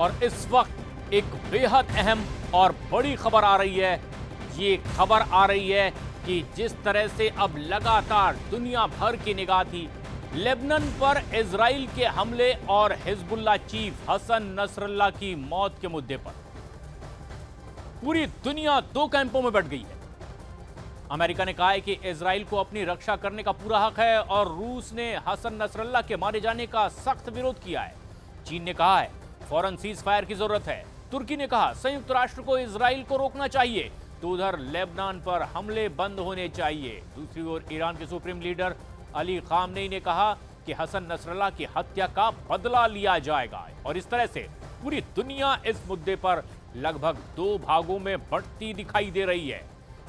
और इस वक्त एक बेहद अहम और बड़ी खबर आ रही है। ये खबर आ रही है कि जिस तरह से अब लगातार दुनिया भर की निगाह थी लेबनान पर इजराइल के हमले और हिजबुल्लाह चीफ हसन नसरल्लाह की मौत के मुद्दे पर पूरी दुनिया दो कैंपों में बंट गई है। अमेरिका ने कहा है कि इजराइल को अपनी रक्षा करने का पूरा हक है और रूस ने हसन नसरल्लाह के मारे जाने का सख्त विरोध किया है। चीन ने कहा है फौरन सीज फायर की जरूरत है। तुर्की ने कहा संयुक्त राष्ट्र को इजराइल को रोकना चाहिए, तो उधर लेबनान पर हमले बंद होने चाहिए। दूसरी ओर ईरान के सुप्रीम लीडर अली खामनेई ने कहा कि हसन नसरल्लाह की हत्या का बदला लिया जाएगा और इस तरह से पूरी दुनिया इस मुद्दे पर लगभग दो भागों में बंटती दिखाई दे रही है।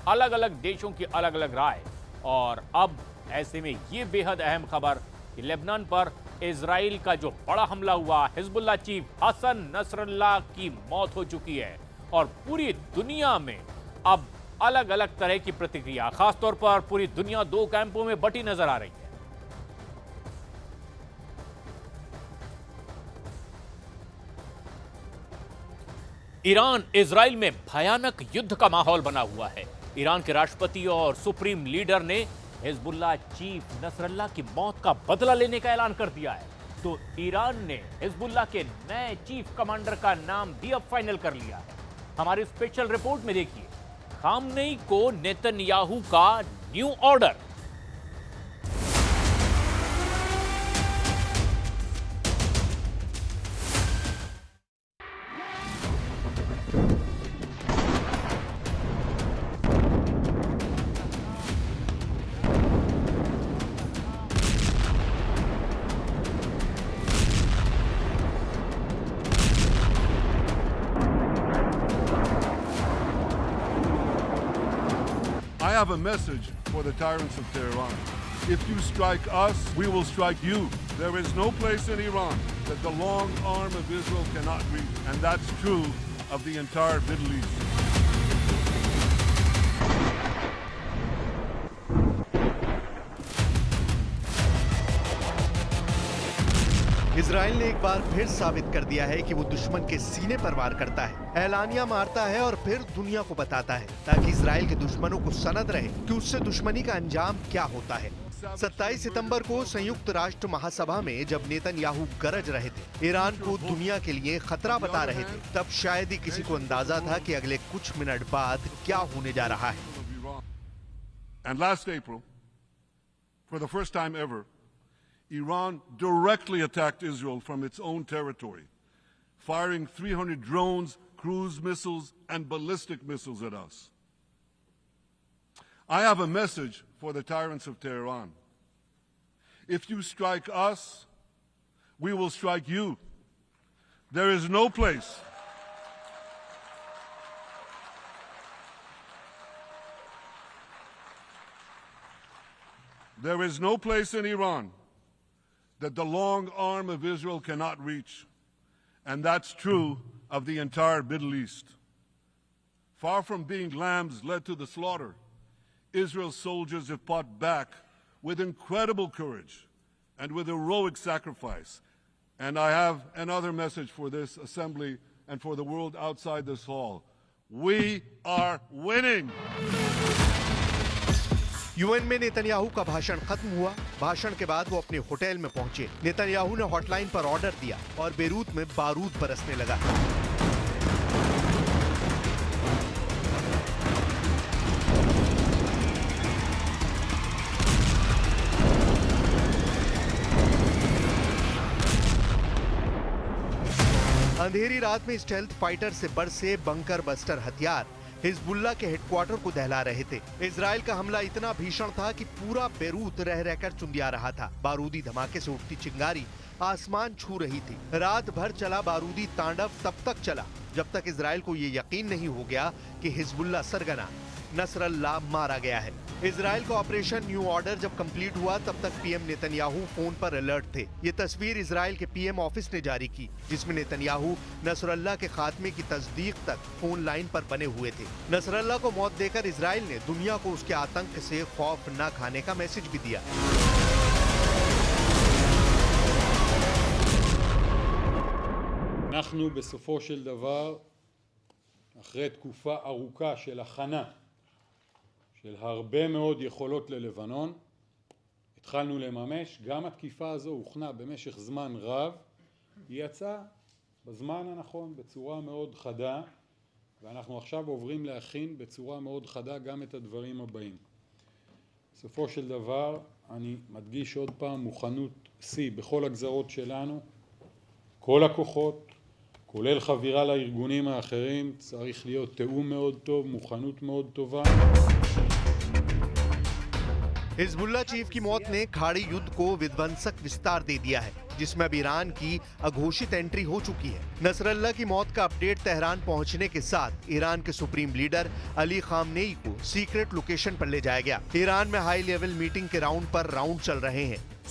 अलग अलग देशों की अलग अलग राय। और अब ऐसे में यह बेहद अहम खबर कि लेबनान पर इजराइल का जो बड़ा हमला हुआ, हिजबुल्लाह चीफ हसन नसरल्लाह की मौत हो चुकी है और पूरी दुनिया में अब अलग अलग तरह की प्रतिक्रिया, खासतौर पर पूरी दुनिया दो कैंपों में बटी नजर आ रही है। ईरान इजराइल में भयानक युद्ध का माहौल बना हुआ है। ईरान के राष्ट्रपति और सुप्रीम लीडर ने हिजबुल्लाह चीफ नसरल्लाह की मौत का बदला लेने का ऐलान कर दिया है। तो ईरान ने हिजबुल्लाह के नए चीफ कमांडर का नाम भी अब फाइनल कर लिया है। हमारी स्पेशल रिपोर्ट में देखिए, खामनेई को नेतन्याहू का new order. I have a message for the tyrants of Tehran. If you strike us, we will strike you. There is no place in Iran that the long arm of Israel cannot reach, and that's true of the entire Middle East. Israel ने एक बार फिर साबित कर दिया है कि वो दुश्मन के सीने पर वार करता है, ऐलानिया मारता है और फिर दुनिया को बताता है, ताकि इजराइल के दुश्मनों को सनद रहे कि उससे दुश्मनी का अंजाम क्या होता है। 27 सितंबर को संयुक्त राष्ट्र महासभा में जब नेतन्याहू गरज रहे थे, ईरान को दुनिया के लिए खतरा बता रहे थे, तब शायद ही किसी को अंदाजा था कि अगले कुछ मिनट बाद क्या होने जा रहा है। And last April, for the first time ever, Iran directly attacked Israel from its own territory, firing 300 drones, cruise missiles, and ballistic missiles at us. I have a message for the tyrants of Tehran. If you strike us, we will strike you. There is no place. There is no place in Iran that the long arm of Israel cannot reach, and that's true of the entire Middle East. Far from being lambs led to the slaughter, Israel's soldiers have fought back with incredible courage and with heroic sacrifice. And I have another message for this assembly and for the world outside this hall. We are winning! UN में Netanyahu का भाषण खत्म हुआ। भाषण के बाद वो अपने होटल में पहुंचे। नेतन्याहू ने हॉटलाइन पर ऑर्डर दिया और बेरूत में बारूद बरसने लगा। अंधेरी रात में स्टेल्थ फाइटर से बरसे बंकर बस्टर हथियार हिजबुल्लाह के हेडक्वार्टर को दहला रहे थे। इजराइल का हमला इतना भीषण था कि पूरा बेरूत रह रहकर चुंदिया रहा था। बारूदी धमाके से उठती चिंगारी आसमान छू रही थी। रात भर चला बारूदी तांडव तब तक चला जब तक इजराइल को ये यकीन नहीं हो गया कि हिजबुल्लाह सरगना नसरल्लाह मारा गया है। इजराइल का ऑपरेशन न्यू ऑर्डर जब कंप्लीट हुआ तब तक पीएम नेतन्याहू फोन पर अलर्ट थे। ये तस्वीर इजराइल के पीएम ऑफिस ने जारी की, जिसमें नेतन्याहू नसरल्लाह के खात्मे की तस्दीक तक फोन लाइन पर बने हुए थे। नसरल्लाह को मौत देकर इजराइल ने दुनिया को उसके आतंक से खौफ न खाने का मैसेज भी दिया। אנחנו בסופו של דבר, אחרי תקופה ארוכה של הכנה של הרבה מאוד יכולות ללבנון, התחלנו לממש. גם התקיפה הזו הוכנה במשך זמן רב, היא יצאה בזמן הנכון בצורה מאוד חדה, ואנחנו עכשיו עוברים להכין בצורה מאוד חדה גם את הדברים הבאים. בסופו של דבר, אני מדגיש עוד פעם, מוכנות שיא בכל הגזרות שלנו, כל הכוחות, כולל חבירה לארגונים האחרים, צריך להיות תיאום מאוד טוב, מוכנות מאוד טובה. हिजबुल्ला चीफ की मौत ने खाड़ी युद्ध को विध्वंसक विस्तार दे दिया है, जिसमें अब ईरान की अघोषित एंट्री हो चुकी है। नसरल्ला की मौत का अपडेट तेहरान पहुंचने के साथ ईरान के सुप्रीम लीडर अली खामनेई को सीक्रेट लोकेशन पर ले जाया गया। ईरान में हाई लेवल मीटिंग के राउंड पर राउंड चल रहे हैं।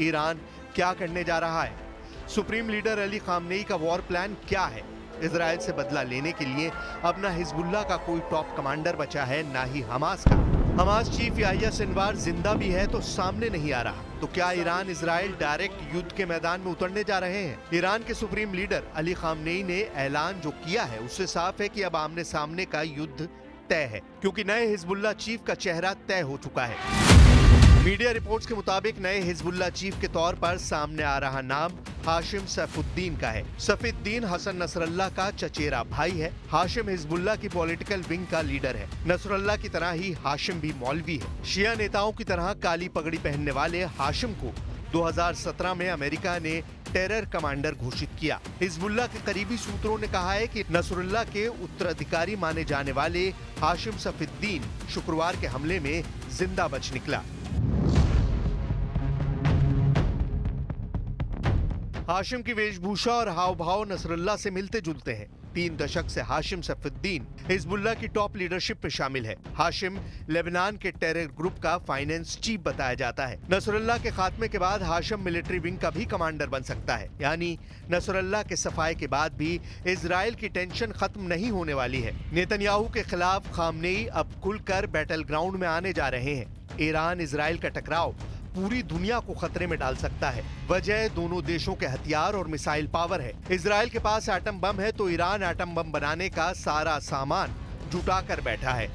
ईरान क्या करने जा रहा है? सुप्रीम लीडर अली खामनेई का वॉर प्लान क्या है? इजराइल से बदला लेने के लिए अब ना हिजबुल्ला का कोई टॉप कमांडर बचा है, ना ही हमास का। हमास चीफ याह्या सिनवार जिंदा भी है तो सामने नहीं आ रहा। तो क्या ईरान इजराइल डायरेक्ट युद्ध के मैदान में उतरने जा रहे हैं? ईरान के सुप्रीम लीडर अली खामनेई ने ऐलान जो किया है उससे साफ है कि अब आमने सामने का युद्ध तय है, क्योंकि नए हिजबुल्ला चीफ का चेहरा तय हो चुका है। मीडिया रिपोर्ट्स के मुताबिक नए हिजबुल्ला चीफ के तौर पर सामने आ रहा नाम हाशिम सैफुद्दीन का है। सैफुद्दीन हसन नसरल्ला का चचेरा भाई है। हाशिम हिजबुल्ला की पॉलिटिकल विंग का लीडर है। नसरल्ला की तरह ही हाशिम भी मौलवी है। शिया नेताओं की तरह काली पगड़ी पहनने वाले हाशिम को 2017 में अमेरिका ने टेरर कमांडर घोषित किया। हिजबुल्ला के करीबी सूत्रों ने कहा है कि नसरुल्लाह के उत्तराधिकारी माने जाने वाले हाशिम सैफुद्दीन शुक्रवार के हमले में जिंदा बच निकला। हाशिम की वेशभूषा और हाव भाव नसरुल्लाह से मिलते जुलते हैं। 3 दशक से हाशिम सैफुद्दीन हिजबुल्लाह की टॉप लीडरशिप में शामिल है। हाशिम लेबनान के टेरर ग्रुप का फाइनेंस चीफ बताया जाता है। नसरुल्लाह के खात्मे के बाद हाशिम मिलिट्री विंग का भी कमांडर बन सकता है। यानी नसरुल्लाह के सफाए के बाद भी इजराइल की टेंशन खत्म नहीं होने वाली है। नेतन्याहू के खिलाफ खामनेई अब खुलकर बैटल ग्राउंड में आने जा रहे हैं। ईरान इजराइल का टकराव पूरी दुनिया को खतरे में डाल सकता है। वजह दोनों देशों के हथियार और मिसाइल पावर है। इजराइल के पास एटम बम है तो ईरान एटम बम बनाने का सारा सामान जुटा कर बैठा है।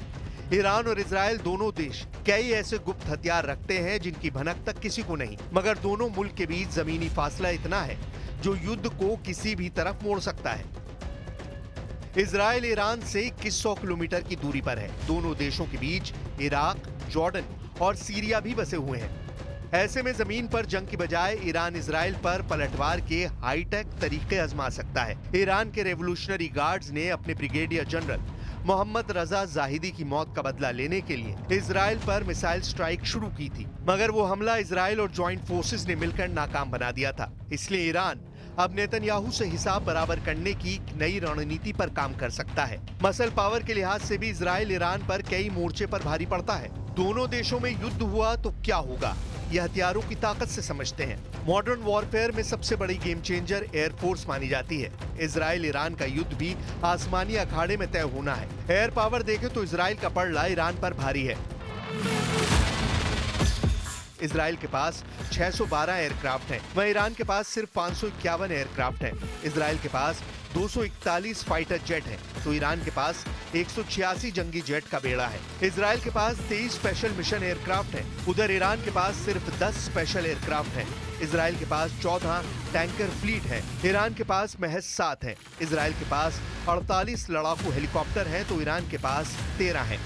ईरान और इजराइल दोनों देश कई ऐसे गुप्त हथियार रखते हैं जिनकी भनक तक किसी को नहीं, मगर दोनों मुल्क के बीच जमीनी फासला इतना है जो युद्ध को किसी भी तरफ मोड़ सकता है। इजराइल ईरान से 2100 किलोमीटर की दूरी पर है। दोनों देशों के बीच इराक, जॉर्डन और सीरिया भी बसे हुए हैं। ऐसे में जमीन पर जंग की बजाय ईरान इजराइल पर पलटवार के हाईटेक तरीके आजमा सकता है। ईरान के रेवोल्यूशनरी गार्ड्स ने अपने ब्रिगेडियर जनरल मोहम्मद रजा जाहिदी की मौत का बदला लेने के लिए इजराइल पर मिसाइल स्ट्राइक शुरू की थी, मगर वो हमला इजराइल और ज्वाइंट फोर्सेस ने मिलकर नाकाम बना दिया था। इसलिए ईरान अब नेतन्याहू से हिसाब बराबर करने की नई रणनीति पर काम कर सकता है। मसल पावर के लिहाज से भी इजराइल ईरान पर कई मोर्चे पर भारी पड़ता है। दोनों देशों में युद्ध हुआ तो क्या होगा, ये हथियारों की ताकत से समझते हैं। मॉडर्न वॉरफेयर में सबसे बड़ी गेम चेंजर एयरफोर्स मानी जाती है। इजराइल ईरान का युद्ध भी आसमानी अखाड़े में तय होना है। एयर पावर देखें तो इजराइल का पलड़ा ईरान पर भारी है। इजराइल के पास 612 एयरक्राफ्ट हैं, वहीं ईरान के पास सिर्फ 551 एयरक्राफ्ट हैं। इजराइल के पास 241 फाइटर जेट हैं, तो ईरान के पास 186 जंगी जेट का बेड़ा है। इजराइल के पास 23 स्पेशल मिशन एयरक्राफ्ट हैं, उधर ईरान के पास सिर्फ 10 स्पेशल एयरक्राफ्ट हैं। इजराइल के पास 14 टैंकर फ्लीट है, ईरान के पास महज 7 हैं। इजराइल के पास 48 लड़ाकू हेलीकॉप्टर हैं, तो ईरान के पास 13 हैं।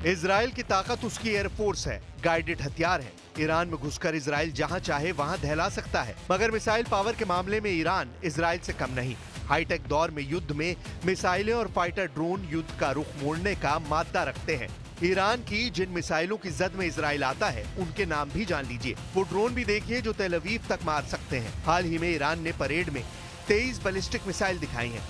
इजराइल की ताकत उसकी एयरफोर्स है, गाइडेड हथियार है। ईरान में घुसकर इजराइल जहां चाहे वहां दहला सकता है, मगर मिसाइल पावर के मामले में ईरान इजराइल से कम नहीं। हाईटेक दौर में युद्ध में मिसाइलें और फाइटर ड्रोन युद्ध का रुख मोड़ने का मादा रखते हैं। ईरान की जिन मिसाइलों की जद में इजराइल आता है उनके नाम भी जान लीजिए। वो ड्रोन भी देखिए जो तेल अवीव तक मार सकते हैं। हाल ही में ईरान ने परेड में 23 बैलिस्टिक मिसाइल दिखाई हैं।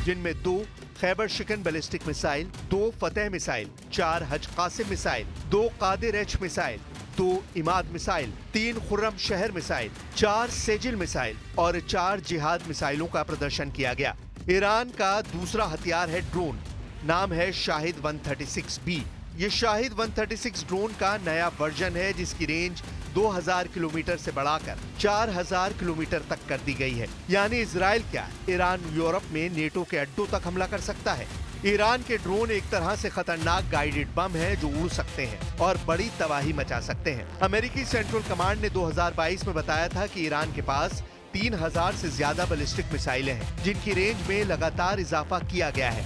जिनमें 2 खैबर शिकन बैलिस्टिक मिसाइल, 2 फतेह missile, 4 Haj Qasem missile, 2 Qadr H missile, 2 Emad missile, 3 Khorramshahr missile, 4 Sejjil missile और 4 जिहाद मिसाइलों का प्रदर्शन किया गया। ईरान का दूसरा हथियार है ड्रोन, नाम है शाहिद 136B। ये शाहिद 136 ड्रोन का नया वर्जन है जिसकी रेंज 2000 किलोमीटर से बढ़ाकर 4000 किलोमीटर तक कर दी गई है। यानी इजराइल क्या, ईरान यूरोप में नेटो के अड्डों तक हमला कर सकता है। ईरान के ड्रोन एक तरह से खतरनाक गाइडेड बम है जो उड़ सकते हैं और बड़ी तबाही मचा सकते हैं। अमेरिकी सेंट्रल कमांड ने 2022 में बताया था कि ईरान के पास 3000 से ज्यादा बैलिस्टिक मिसाइलें हैं जिनकी रेंज में लगातार इजाफा किया गया है।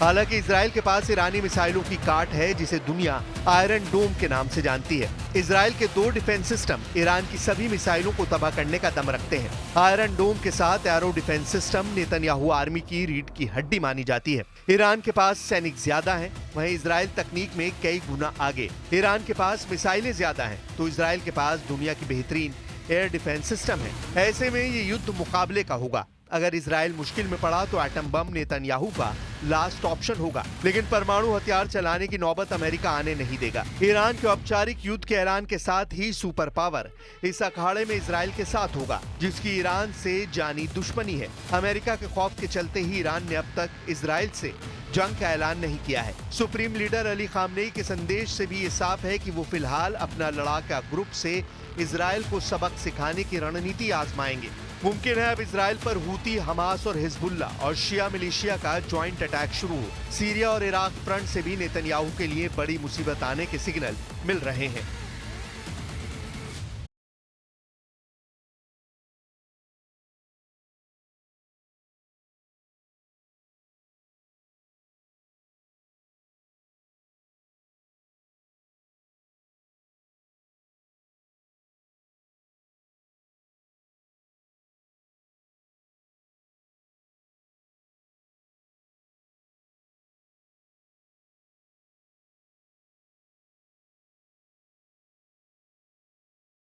हालांकि इजराइल के पास ईरानी मिसाइलों की काट है जिसे दुनिया आयरन डोम के नाम से जानती है। इजराइल के 2 डिफेंस सिस्टम ईरान की सभी मिसाइलों को तबाह करने का दम रखते हैं। आयरन डोम के साथ arrow defence system Netanyahu army की रीढ़ की हड्डी मानी जाती है। ईरान के पास सैनिक ज्यादा हैं, वहीं इजराइल तकनीक में कई गुना आगे। ईरान के पास मिसाइलें ज्यादा हैं तो इजराइल के पास दुनिया की बेहतरीन एयर डिफेंस सिस्टम है। ऐसे में ये युद्ध मुकाबले का होगा। अगर इजराइल मुश्किल में पड़ा तो एटम बम नेतन्याहू का लास्ट ऑप्शन होगा, लेकिन परमाणु हथियार चलाने की नौबत अमेरिका आने नहीं देगा। ईरान के औपचारिक युद्ध के ऐलान के साथ ही सुपर पावर इस अखाड़े में इजराइल के साथ होगा जिसकी ईरान से जानी दुश्मनी है। अमेरिका के खौफ के चलते ही ईरान ने अब तक इजराइल से जंग का ऐलान नहीं किया है। सुप्रीम लीडर अली खामनेई के संदेश से भी ये साफ है कि वो फिलहाल अपना लड़ाका ग्रुप से इजराइल को सबक सिखाने की रणनीति आजमाएंगे। मुमकिन है अब इजराइल पर हूती, हमास और हिजबुल्ला और शिया मिलिशिया का ज्वाइंट अटैक शुरू हो। सीरिया और इराक फ्रंट से भी नेतन्याहू के लिए बड़ी मुसीबत आने के सिग्नल मिल रहे हैं।